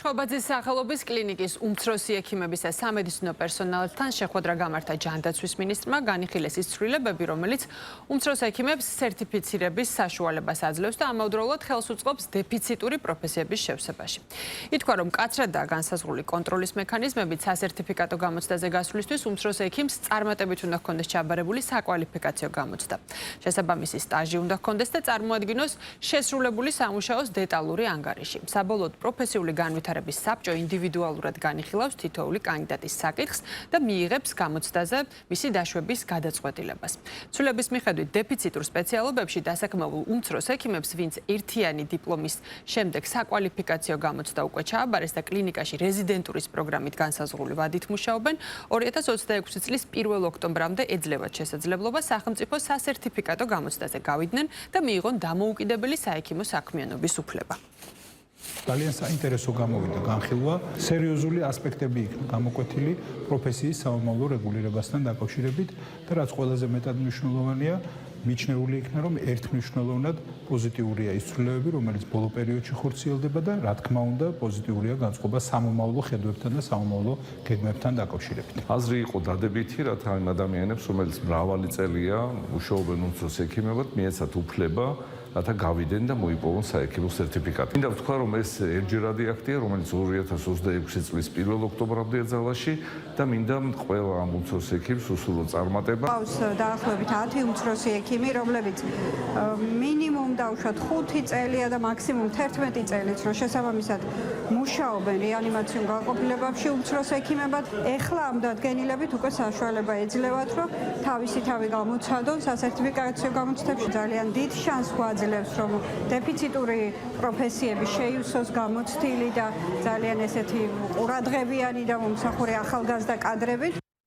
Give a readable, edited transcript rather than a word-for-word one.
ხობაძის სახელობის კლინიკის უმცროსი ექიმების და სამედიცინო პერსონალთან შეხვედრა გამართა ჯანდაცვის მინისტრმა, განიხილეს ის ცვლილებები, რომელიც უმცროს ექიმებს სერტიფიცირების საშუალებას აძლევს და ამავდროულად ხელს უწყობს დეფიციტური პროფესიების შევსებაში. ითქვა, რომ მკაცრადაა განსაზღვრული კონტროლის მექანიზმებით სასერტიფიკატო გამოცდაზე გასვლისთვის უმცროს ექიმს წარმატებით უნდა ჰქონდეს ჩაბარებული საკვალიფიკაციო გამოცდა. შესაბამისი სტაჟი უნდა ჰქონდეს და წარმოადგინოს შესრულებული სამუშაოს დეტალური ანგარიში. საბოლოოდ პროფესიული განვითარების საბჭო ინდივიდუალურად განიხილავს თითოეული კანდიდატის საკითხს და მიიღებს გამოცდაზე მისი დაშვების გადაწყვეტილებას. ცვლილების მიხედვით დეფიციტურ სპეციალობებში დასაქმებულ უმცროს ექიმებს, ვინც ერთიანი დიპლომის შემდეგ საკვალიფიკაციო გამოცდა უკვე ჩააბარეს და კლინიკაში რეზიდენტურის პროგრამით განსაზღვრული ვადით მუშაობენ, 2026 წლის 1 ოქტომბრამდე ეძლევათ შესაძლებლობა სახელმწიფო სასერტიფიკატო გამოცდაზე გავიდნენ და მიიღონ დამოუკიდებელი საექიმო საქმიანობის უფლება. ძალიან საინტერესო გამოვიდა განხილვა, სერიოზული ასპექტები იქნა გამოკვეთილი პროფესიის სამომავლო რეგულირებასთან დაკავშირებით და რაც ყველაზე მეტად მნიშვნელოვანია, მიჩნეული იქნა, რომ ერთმნიშვნელოვნად პოზიტიურია ის ცვლილებები, რომელიც ბოლო პერიოდში ხორციელდება და რა თქმა უნდა პოზიტიურია განწყობა სამომავლო ხედვებთან და სამომავლო გეგმებთან დაკავშირებით. აზრი იყო დადებითი, რათა იმ ადამიანებს, რომელიც მრავალი წელია მუშაობენ უმცროს ექიმებად, მიეცათ უფლება რათა გავიდნენ და მოიპოვონ საექიმო სერტიფიკატი. მინდა ვთქვა, რომ ეს ერთჯერადი აქტია, რომელიც 2026 წლის 1 ოქტომბრამდე ეძალაში და მინდა ყველა ამ უმცროს ექიმს უსურვო წარმატება. ყავს დაახლოებით 10 უმცროსი ექიმი, რომლებიც მინიმუმ დავუშვათ 5 წელია და მაქსიმუმ 11 წელიც, რომ შესაბამისად მუშაობენ რეანიმაციურ განყოფილებებში უმცროს ექიმებად. ეხლა ამ დადგენილებით უკვე საშუალება ეძლევათ, რომ თავისი თავი გამოცადონ სასერტიფიკაციო გამოცდებში. ძალიან დიდ შანსს გვაძლევს, რომ დეფიციტური პროფესიები შეივსოს გამოცდილი და ძალიან ესეთი ყურადღებიანი და მომსახურე ახალგაზრდა კადრებით.